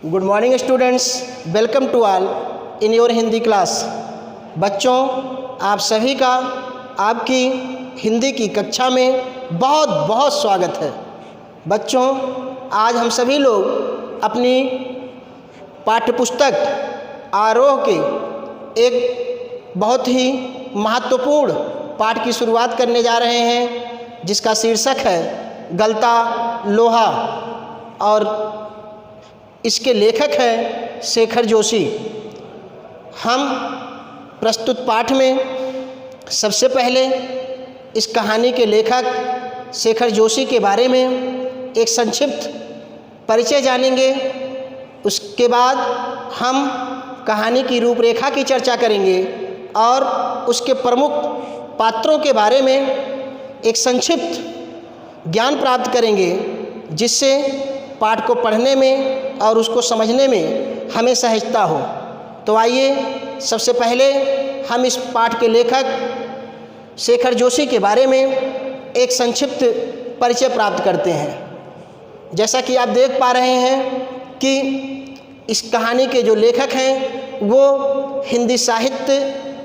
Good morning students, welcome to all in your Hindi class. बच्चों, आप सभी का आपकी हिंदी की कक्षा में बहुत बहुत स्वागत है। बच्चों, आज हम सभी लोग अपनी पाठ्यपुस्तक आरोह के एक बहुत ही महत्वपूर्ण पाठ की शुरुआत करने जा रहे हैं, जिसका शीर्षक है गलता लोहा, और इसके लेखक हैं शेखर जोशी। हम प्रस्तुत पाठ में सबसे पहले इस कहानी के लेखक शेखर जोशी के बारे में एक संक्षिप्त परिचय जानेंगे। उसके बाद हम कहानी की रूपरेखा की चर्चा करेंगे और उसके प्रमुख पात्रों के बारे में एक संक्षिप्त ज्ञान प्राप्त करेंगे, जिससे पाठ को पढ़ने में और उसको समझने में हमें सहजता हो। तो आइए सबसे पहले हम इस पाठ के लेखक शेखर जोशी के बारे में एक संक्षिप्त परिचय प्राप्त करते हैं। जैसा कि आप देख पा रहे हैं कि इस कहानी के जो लेखक हैं वो हिंदी साहित्य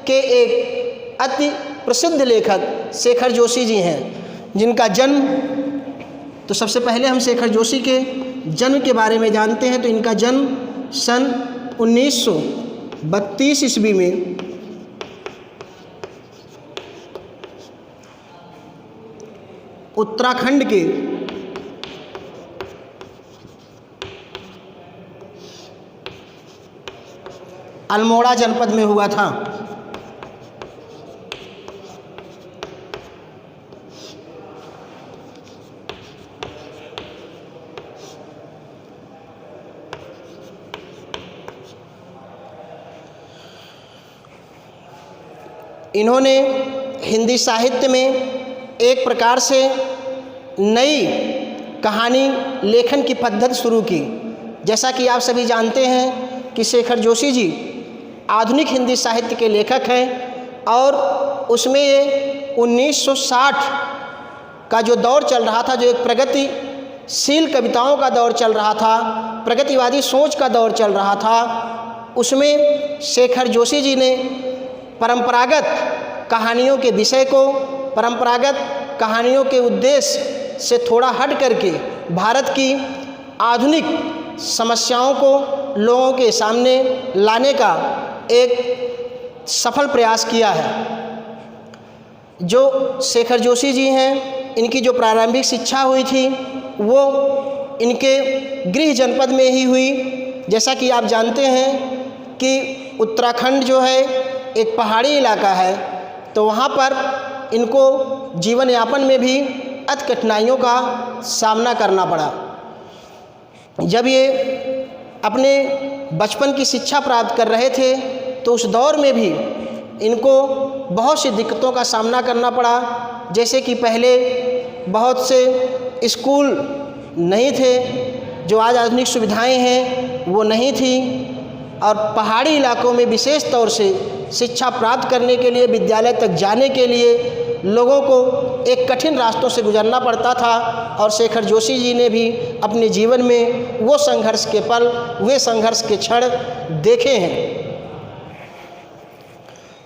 के एक अति प्रसिद्ध लेखक शेखर जोशी जी हैं, जिनका जन्म, तो सबसे पहले हम शेखर जोशी के जन्म के बारे में जानते हैं। तो इनका जन्म सन 1932 ईस्वी में उत्तराखंड के अल्मोड़ा जनपद में हुआ था। इन्होंने हिंदी साहित्य में एक प्रकार से नई कहानी लेखन की पद्धति शुरू की। जैसा कि आप सभी जानते हैं कि शेखर जोशी जी आधुनिक हिंदी साहित्य के लेखक हैं, और उसमें ये 1960 का जो दौर चल रहा था, जो एक प्रगतिशील कविताओं का दौर चल रहा था, प्रगतिवादी सोच का दौर चल रहा था, उसमें शेखर जोशी जी ने परंपरागत कहानियों के विषय को, परंपरागत कहानियों के उद्देश्य से थोड़ा हट करके भारत की आधुनिक समस्याओं को लोगों के सामने लाने का एक सफल प्रयास किया है। जो शेखर जोशी जी हैं, इनकी जो प्रारंभिक शिक्षा हुई थी वो इनके गृह जनपद में ही हुई। जैसा कि आप जानते हैं कि उत्तराखंड जो है एक पहाड़ी इलाका है, तो वहाँ पर इनको जीवन यापन में भी अति कठिनाइयों का सामना करना पड़ा। जब ये अपने बचपन की शिक्षा प्राप्त कर रहे थे तो उस दौर में भी इनको बहुत सी दिक्कतों का सामना करना पड़ा। जैसे कि पहले बहुत से स्कूल नहीं थे, जो आज आधुनिक सुविधाएं हैं वो नहीं थी, और पहाड़ी इलाकों में विशेष तौर से शिक्षा प्राप्त करने के लिए, विद्यालय तक जाने के लिए लोगों को एक कठिन रास्तों से गुजरना पड़ता था। और शेखर जोशी जी ने भी अपने जीवन में वो संघर्ष के पल, वे संघर्ष के क्षण देखे हैं।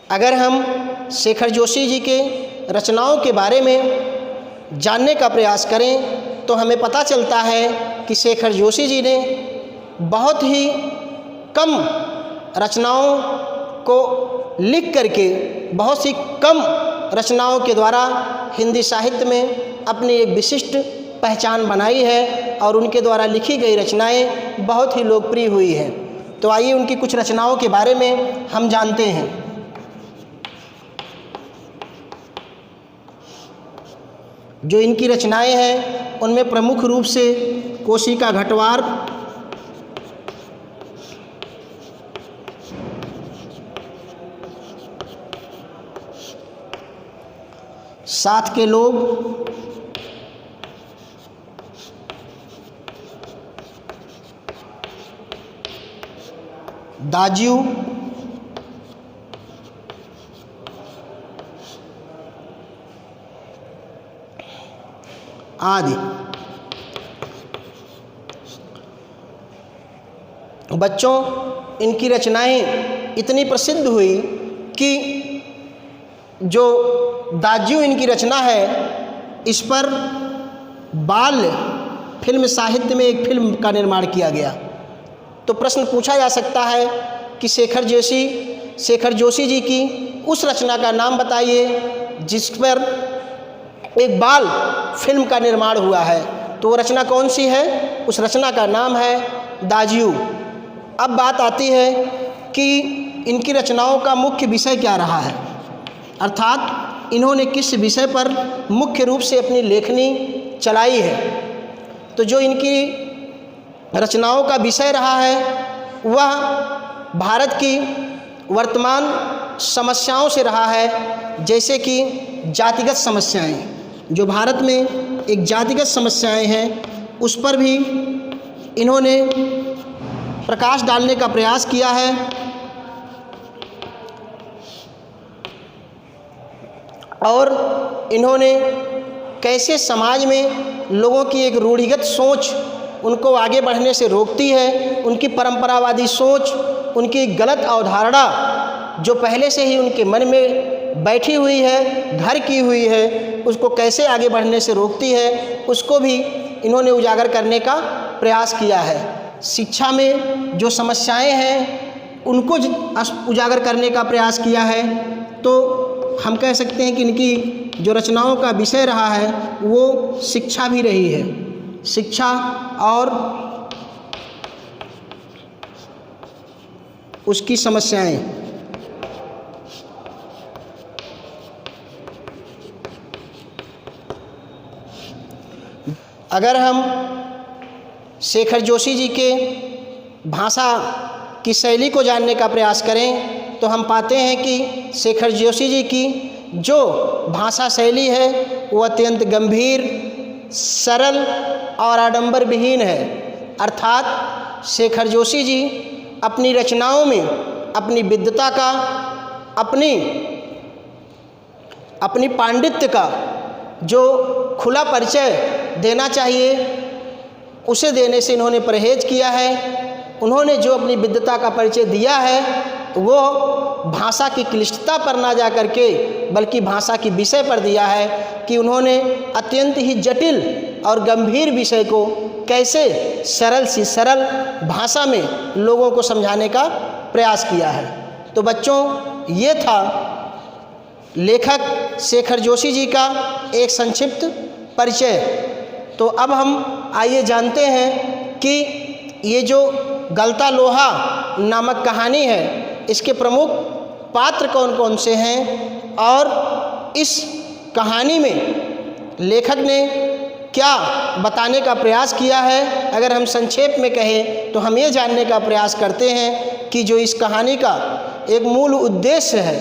अगर हम शेखर जोशी जी के रचनाओं के बारे में जानने का प्रयास करें तो हमें पता चलता है कि शेखर जोशी जी ने बहुत ही कम रचनाओं को लिख करके, बहुत सी कम रचनाओं के द्वारा हिंदी साहित्य में अपनी एक विशिष्ट पहचान बनाई है, और उनके द्वारा लिखी गई रचनाएं बहुत ही लोकप्रिय हुई हैं। तो आइए उनकी कुछ रचनाओं के बारे में हम जानते हैं। जो इनकी रचनाएं हैं उनमें प्रमुख रूप से कोसी का घटवार, साथ के लोग, दाजू, आदि। बच्चों, इनकी रचनाएं इतनी प्रसिद्ध हुई कि जो दाज्यू इनकी रचना है, इस पर बाल फिल्म साहित्य में एक फिल्म का निर्माण किया गया। तो प्रश्न पूछा जा सकता है कि शेखर जोशी जी की उस रचना का नाम बताइए जिस पर एक बाल फिल्म का निर्माण हुआ है। तो वो रचना कौन सी है? उस रचना का नाम है दाज्यू। अब बात आती है कि इनकी रचनाओं का मुख्य विषय क्या रहा है, अर्थात इन्होंने किस विषय पर मुख्य रूप से अपनी लेखनी चलाई है। तो जो इनकी रचनाओं का विषय रहा है वह भारत की वर्तमान समस्याओं से रहा है, जैसे कि जातिगत समस्याएं। जो भारत में एक जातिगत समस्याएं हैं उस पर भी इन्होंने प्रकाश डालने का प्रयास किया है। और इन्होंने कैसे समाज में लोगों की एक रूढ़िगत सोच उनको आगे बढ़ने से रोकती है, उनकी परंपरावादी सोच, उनकी गलत अवधारणा जो पहले से ही उनके मन में बैठी हुई है, घर की हुई है, उसको कैसे आगे बढ़ने से रोकती है, उसको भी इन्होंने उजागर करने का प्रयास किया है। शिक्षा में जो समस्याएं हैं उनको उजागर करने का प्रयास किया है। तो हम कह सकते हैं कि इनकी जो रचनाओं का विषय रहा है वो शिक्षा भी रही है, शिक्षा और उसकी समस्याएं। अगर हम शेखर जोशी जी के भाषा की शैली को जानने का प्रयास करें तो हम पाते हैं कि शेखर जोशी जी की जो भाषा शैली है वो अत्यंत गंभीर, सरल और आडंबर विहीन है। अर्थात शेखर जोशी जी अपनी रचनाओं में अपनी विद्वता का, अपनी पांडित्य का जो खुला परिचय देना चाहिए उसे देने से इन्होंने परहेज किया है। उन्होंने जो अपनी विद्वता का परिचय दिया है वो भाषा की क्लिष्टता पर ना जा करके बल्कि भाषा की विषय पर दिया है कि उन्होंने अत्यंत ही जटिल और गंभीर विषय को कैसे सरल सी सरल भाषा में लोगों को समझाने का प्रयास किया है। तो बच्चों, ये था लेखक शेखर जोशी जी का एक संक्षिप्त परिचय। तो अब हम आइए जानते हैं कि ये जो गलता लोहा नामक कहानी है इसके प्रमुख पात्र कौन कौन से हैं और इस कहानी में लेखक ने क्या बताने का प्रयास किया है। अगर हम संक्षेप में कहें तो हम ये जानने का प्रयास करते हैं कि जो इस कहानी का एक मूल उद्देश्य है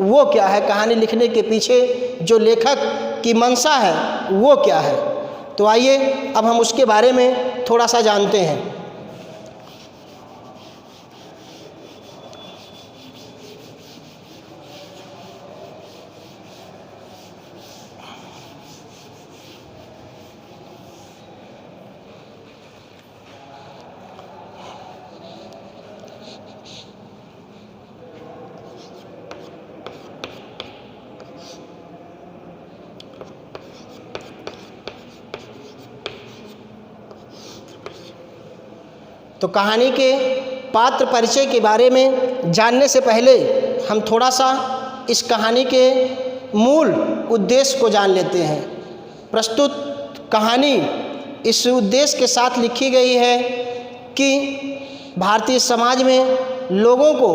वो क्या है, कहानी लिखने के पीछे जो लेखक की मंशा है वो क्या है। तो आइए अब हम उसके बारे में थोड़ा सा जानते हैं। तो कहानी के पात्र परिचय के बारे में जानने से पहले हम थोड़ा सा इस कहानी के मूल उद्देश्य को जान लेते हैं। प्रस्तुत कहानी इस उद्देश्य के साथ लिखी गई है कि भारतीय समाज में लोगों को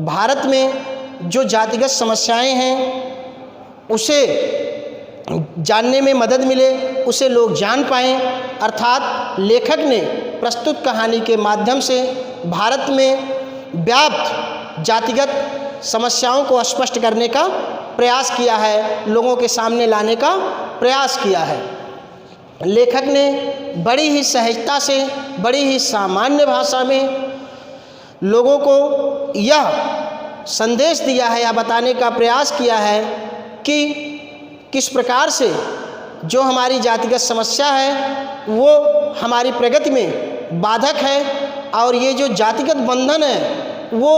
भारत में जो जातिगत समस्याएं हैं उसे जानने में मदद मिले, उसे लोग जान पाएँ। अर्थात लेखक ने प्रस्तुत कहानी के माध्यम से भारत में व्याप्त जातिगत समस्याओं को स्पष्ट करने का प्रयास किया है, लोगों के सामने लाने का प्रयास किया है। लेखक ने बड़ी ही सहजता से, बड़ी ही सामान्य भाषा में लोगों को यह संदेश दिया है या बताने का प्रयास किया है कि किस प्रकार से जो हमारी जातिगत समस्या है वो हमारी प्रगति में बाधक है और ये जो जातिगत बंधन है वो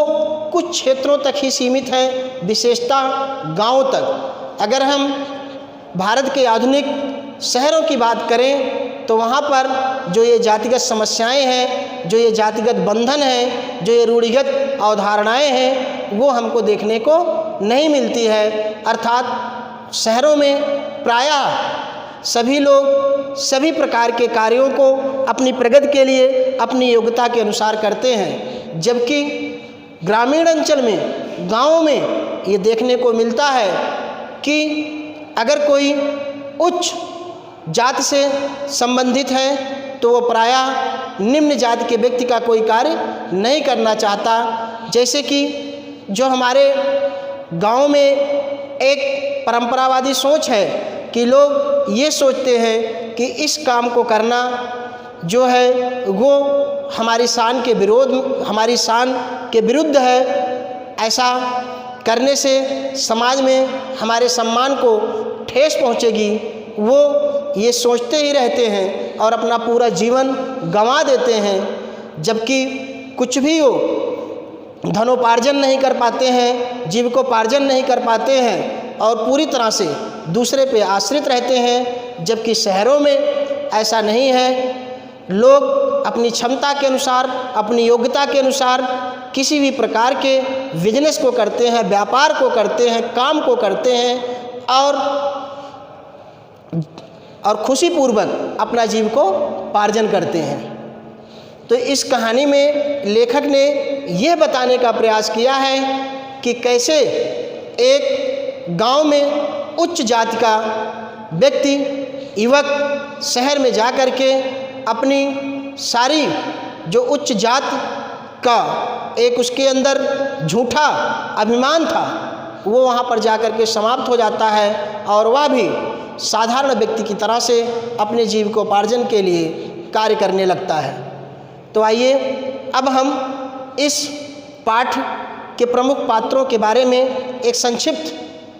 कुछ क्षेत्रों तक ही सीमित है, विशेषता गांव तक। अगर हम भारत के आधुनिक शहरों की बात करें तो वहाँ पर जो ये जातिगत समस्याएं हैं, जो ये जातिगत बंधन है, जो ये रूढ़िगत अवधारणाएं हैं, वो हमको देखने को नहीं मिलती है। अर्थात शहरों में प्रायः सभी लोग सभी प्रकार के कार्यों को अपनी प्रगति के लिए अपनी योग्यता के अनुसार करते हैं, जबकि ग्रामीण अंचल में, गाँव में ये देखने को मिलता है कि अगर कोई उच्च जाति से संबंधित है तो वो प्रायः निम्न जाति के व्यक्ति का कोई कार्य नहीं करना चाहता। जैसे कि जो हमारे गांव में एक परंपरावादी सोच है कि लोग ये सोचते हैं कि इस काम को करना जो है वो हमारी शान के विरुद्ध है। ऐसा करने से समाज में हमारे सम्मान को ठेस पहुंचेगी। वो ये सोचते ही रहते हैं और अपना पूरा जीवन गंवा देते हैं, जबकि कुछ भी हो धनोपार्जन नहीं कर पाते हैं, जीविकोपार्जन नहीं कर पाते हैं और पूरी तरह से दूसरे पे आश्रित रहते हैं। जबकि शहरों में ऐसा नहीं है, लोग अपनी क्षमता के अनुसार, अपनी योग्यता के अनुसार किसी भी प्रकार के बिजनेस को करते हैं, व्यापार को करते हैं, काम को करते हैं और खुशीपूर्वक अपना जीविकोपार्जन करते हैं। तो इस कहानी में लेखक ने यह बताने का प्रयास किया है कि कैसे एक गांव में उच्च जाति का व्यक्ति, युवक शहर में जा कर के अपनी सारी जो उच्च जाति का एक उसके अंदर झूठा अभिमान था वो वहाँ पर जा कर के समाप्त हो जाता है और वह भी साधारण व्यक्ति की तरह से अपने जीविकोपार्जन के लिए कार्य करने लगता है। तो आइए अब हम इस पाठ के प्रमुख पात्रों के बारे में एक संक्षिप्त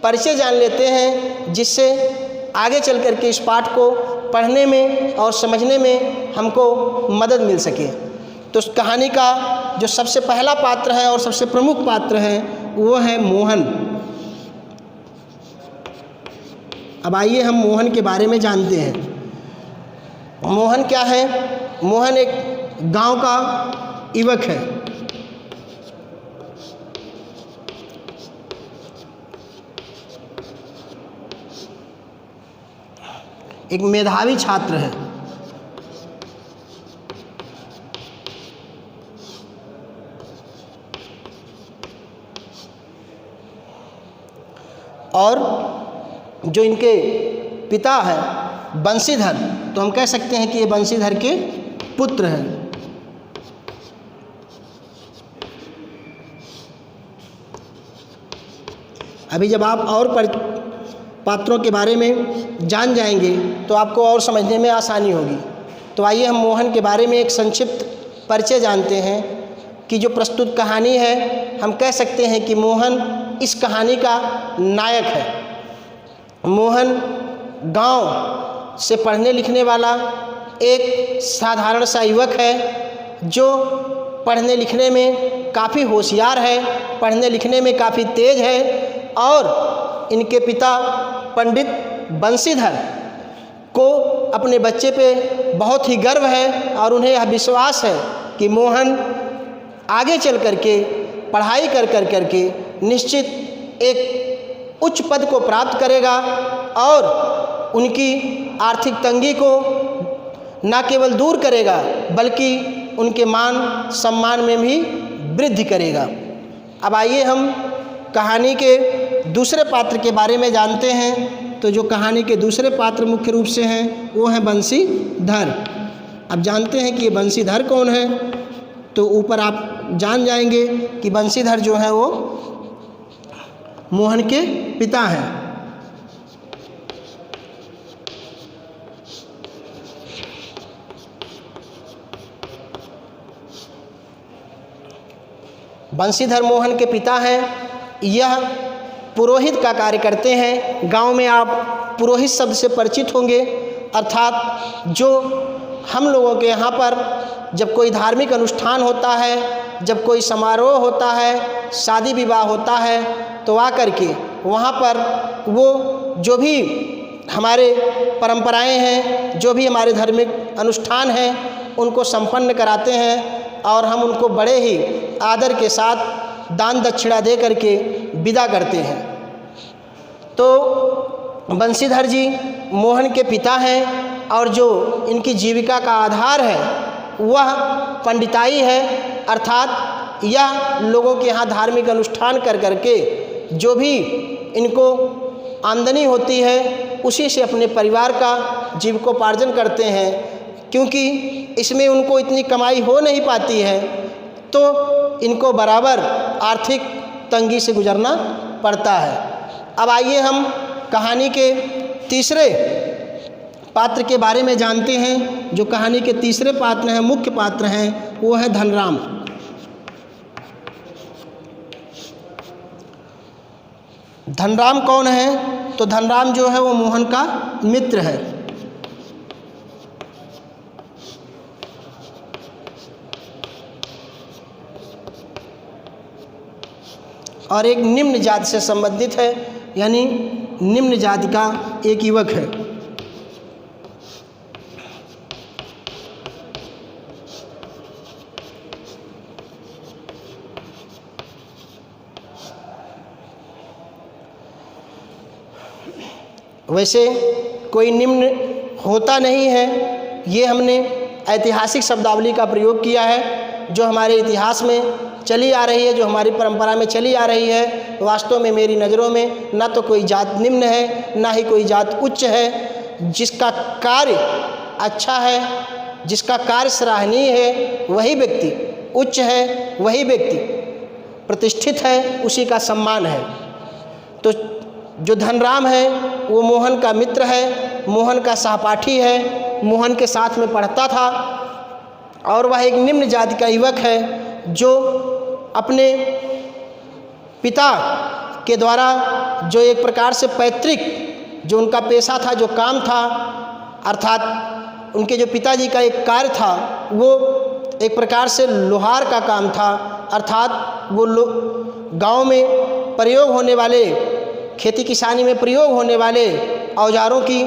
परिचय जान लेते हैं, जिससे आगे चल कर के इस पाठ को पढ़ने में और समझने में हमको मदद मिल सके। तो उस कहानी का जो सबसे पहला पात्र है और सबसे प्रमुख पात्र है वो है मोहन। अब आइए हम मोहन के बारे में जानते हैं। मोहन क्या है? मोहन एक गांव का युवक है। एक मेधावी छात्र है। और जो इनके पिता है बंशीधर, तो हम कह सकते हैं कि ये बंशीधर के पुत्र हैं। अभी जब आप और पात्रों के बारे में जान जाएंगे तो आपको और समझने में आसानी होगी। तो आइए हम मोहन के बारे में एक संक्षिप्त परिचय जानते हैं कि जो प्रस्तुत कहानी है, हम कह सकते हैं कि मोहन इस कहानी का नायक है। मोहन गांव से पढ़ने लिखने वाला एक साधारण सा युवक है जो पढ़ने लिखने में काफ़ी होशियार है, पढ़ने लिखने में काफ़ी तेज है। और इनके पिता पंडित बंशीधर को अपने बच्चे पे बहुत ही गर्व है और उन्हें यह विश्वास है कि मोहन आगे चल कर के पढ़ाई कर के निश्चित एक उच्च पद को प्राप्त करेगा और उनकी आर्थिक तंगी को न केवल दूर करेगा बल्कि उनके मान सम्मान में भी वृद्धि करेगा। अब आइए हम कहानी के दूसरे पात्र के बारे में जानते हैं। तो जो कहानी के दूसरे पात्र मुख्य रूप से हैं वो हैं बंशीधर। अब जानते हैं कि ये बंशीधर कौन है। तो ऊपर आप जान जाएंगे कि बंशीधर जो है वो मोहन के पिता हैं। बंशीधर मोहन के पिता हैं। यह पुरोहित का कार्य करते हैं। गांव में आप पुरोहित शब्द से परिचित होंगे, अर्थात जो हम लोगों के यहाँ पर जब कोई धार्मिक अनुष्ठान होता है, जब कोई समारोह होता है, शादी विवाह होता है, तो आकर के वहाँ पर वो जो भी हमारे परंपराएं हैं, जो भी हमारे धार्मिक अनुष्ठान हैं, उनको संपन्न कराते हैं और हम उनको बड़े ही आदर के साथ दान दक्षिणा दे करके विदा करते हैं। तो बंशीधर जी मोहन के पिता हैं और जो इनकी जीविका का आधार है वह पंडिताई है, अर्थात यह लोगों के यहाँ धार्मिक अनुष्ठान कर करके जो भी इनको आमदनी होती है उसी से अपने परिवार का जीविकोपार्जन करते हैं। क्योंकि इसमें उनको इतनी कमाई हो नहीं पाती है तो इनको बराबर आर्थिक तंगी से गुजरना पड़ता है। अब आइए हम कहानी के तीसरे पात्र के बारे में जानते हैं। जो कहानी के तीसरे पात्र हैं, मुख्य पात्र हैं, वो है धनराम। धनराम कौन है? तो धनराम जो है वो मोहन का मित्र है। और एक निम्न जाति से संबंधित है, यानी निम्न जाति का एक युवक है। वैसे कोई निम्न होता नहीं है, ये हमने ऐतिहासिक शब्दावली का प्रयोग किया है जो हमारे इतिहास में चली आ रही है, जो हमारी परंपरा में चली आ रही है। वास्तव में मेरी नज़रों में ना तो कोई जात निम्न है, ना ही कोई जात उच्च है। जिसका कार्य अच्छा है, जिसका कार्य सराहनीय है, वही व्यक्ति उच्च है, वही व्यक्ति प्रतिष्ठित है, उसी का सम्मान है। तो जो धनराम है वो मोहन का मित्र है, मोहन का सहपाठी है, मोहन के साथ में पढ़ता था और वह एक निम्न जाति का युवक है जो अपने पिता के द्वारा जो एक प्रकार से पैतृक जो उनका पेशा था, जो काम था, अर्थात उनके जो पिताजी का एक कार्य था वो एक प्रकार से लोहार का काम था। अर्थात वो गांव में प्रयोग होने वाले, खेती किसानी में प्रयोग होने वाले औजारों की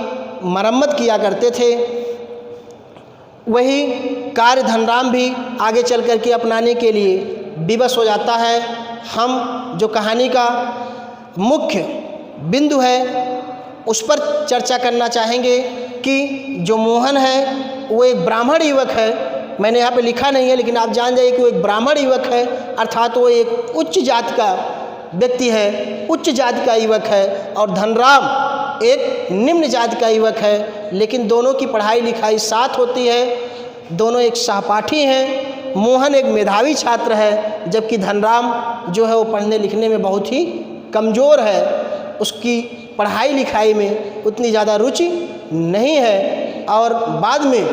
मरम्मत किया करते थे। वही कार्य धनराम भी आगे चल कर के अपनाने के लिए विवश हो जाता है। हम जो कहानी का मुख्य बिंदु है उस पर चर्चा करना चाहेंगे कि जो मोहन है वो एक ब्राह्मण युवक है। मैंने यहाँ पे लिखा नहीं है, लेकिन आप जान जाइए कि वो एक ब्राह्मण युवक है, अर्थात वो एक उच्च जाति का व्यक्ति है, उच्च जाति का युवक है, और धनराम एक निम्न जाति का युवक है। लेकिन दोनों की पढ़ाई लिखाई साथ होती है, दोनों एक सहपाठी हैं। मोहन एक मेधावी छात्र है, जबकि धनराम जो है वो पढ़ने लिखने में बहुत ही कमज़ोर है, उसकी पढ़ाई लिखाई में उतनी ज़्यादा रुचि नहीं है और बाद में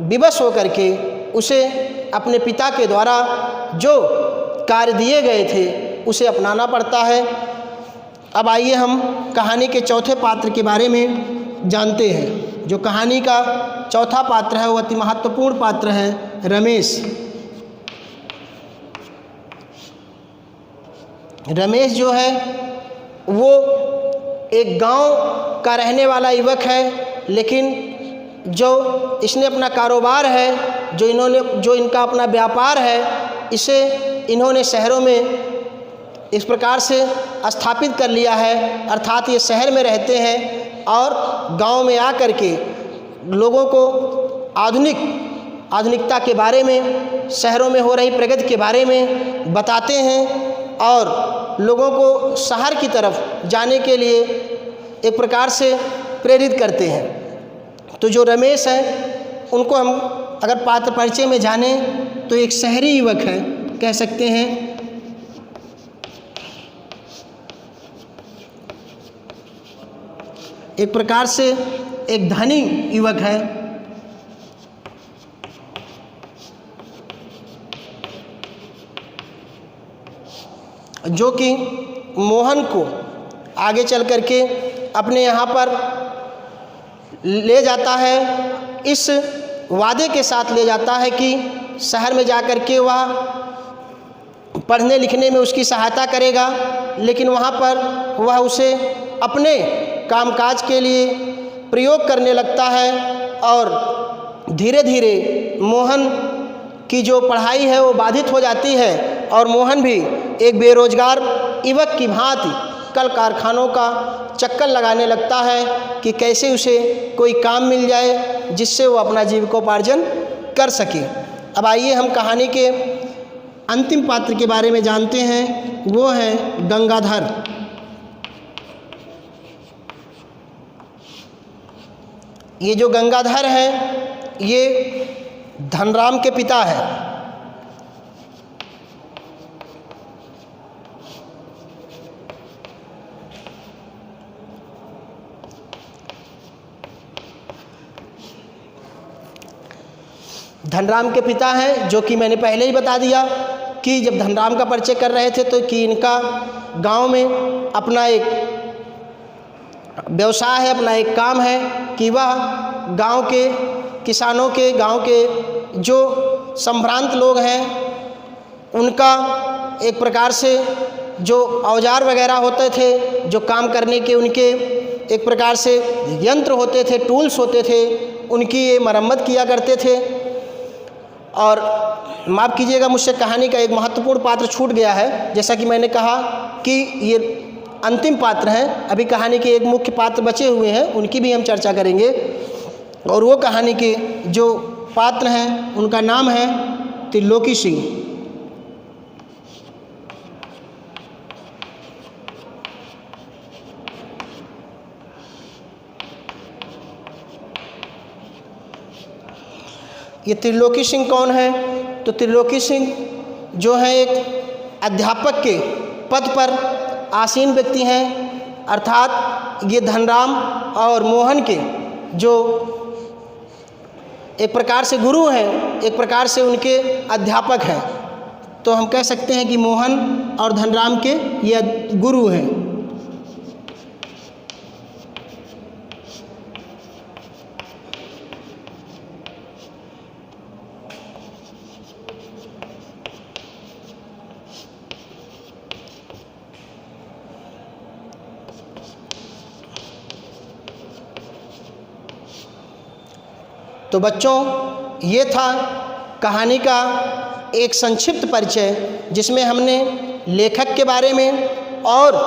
विवश होकर के उसे अपने पिता के द्वारा जो कार्य दिए गए थे उसे अपनाना पड़ता है। अब आइए हम कहानी के चौथे पात्र के बारे में जानते हैं। जो कहानी का चौथा पात्र है वो अति महत्वपूर्ण पात्र है, रमेश। रमेश जो है वो एक गांव का रहने वाला युवक है, लेकिन जो इसने अपना कारोबार है, जो इनका अपना व्यापार है, इसे इन्होंने शहरों में इस प्रकार से स्थापित कर लिया है। अर्थात ये शहर में रहते हैं और गांव में आकर के लोगों को आधुनिकता के बारे में, शहरों में हो रही प्रगति के बारे में बताते हैं और लोगों को शहर की तरफ जाने के लिए एक प्रकार से प्रेरित करते हैं। तो जो रमेश है उनको हम अगर पात्र परिचय में जाने तो एक शहरी युवक है, कह सकते हैं। एक प्रकार से एक धनी युवक है, जो कि मोहन को आगे चल करके अपने यहाँ पर ले जाता है। इस वादे के साथ ले जाता है कि शहर में जाकर के वह पढ़ने लिखने में उसकी सहायता करेगा, लेकिन वहाँ पर वह उसे अपने कामकाज के लिए प्रयोग करने लगता है और धीरे धीरे मोहन की जो पढ़ाई है वो बाधित हो जाती है और मोहन भी एक बेरोजगार युवक की भांति कल कारखानों का चक्कर लगाने लगता है कि कैसे उसे कोई काम मिल जाए जिससे वो अपना जीविकोपार्जन कर सके। अब आइए हम कहानी के अंतिम पात्र के बारे में जानते हैं, वो हैं गंगाधर। ये जो गंगाधर हैं ये धनराम के पिता हैं। धनराम के पिता हैं, जो कि मैंने पहले ही बता दिया कि जब धनराम का परिचय कर रहे थे तो कि इनका गांव में अपना एक व्यवसाय है, अपना एक काम है कि वह गांव के किसानों के, गांव के जो संभ्रांत लोग हैं उनका एक प्रकार से जो औजार वगैरह होते थे, जो काम करने के उनके एक प्रकार से यंत्र होते थे, टूल्स होते थे, उनकी ये मरम्मत किया करते थे। और माफ़ कीजिएगा, मुझसे कहानी का एक महत्वपूर्ण पात्र छूट गया है। जैसा कि मैंने कहा कि ये अंतिम पात्र हैं, अभी कहानी के एक मुख्य पात्र बचे हुए हैं, उनकी भी हम चर्चा करेंगे। और वो कहानी के जो पात्र हैं उनका नाम है त्रिलोकी सिंह। ये त्रिलोकी सिंह कौन है? तो त्रिलोकी सिंह जो है एक अध्यापक के पद पर आसीन व्यक्ति हैं, अर्थात ये धनराम और मोहन के जो एक प्रकार से गुरु हैं, एक प्रकार से उनके अध्यापक हैं। तो हम कह सकते हैं कि मोहन और धनराम के ये गुरु हैं। तो बच्चों, ये था कहानी का एक संक्षिप्त परिचय, जिसमें हमने लेखक के बारे में और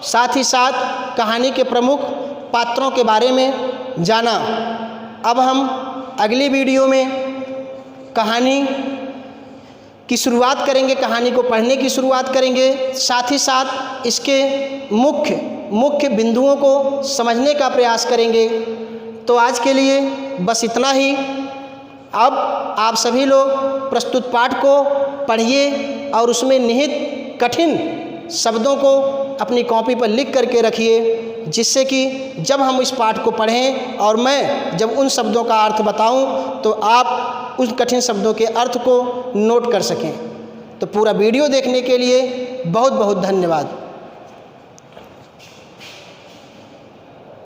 साथ ही साथ कहानी के प्रमुख पात्रों के बारे में जाना। अब हम अगली वीडियो में कहानी की शुरुआत करेंगे, कहानी को पढ़ने की शुरुआत करेंगे, साथ ही साथ इसके मुख्य बिंदुओं को समझने का प्रयास करेंगे। तो आज के लिए बस इतना ही। अब आप सभी लोग प्रस्तुत पाठ को पढ़िए और उसमें निहित कठिन शब्दों को अपनी कॉपी पर लिख करके रखिए, जिससे कि जब हम इस पाठ को पढ़ें और मैं जब उन शब्दों का अर्थ बताऊं तो आप उन कठिन शब्दों के अर्थ को नोट कर सकें। तो पूरा वीडियो देखने के लिए बहुत बहुत धन्यवाद।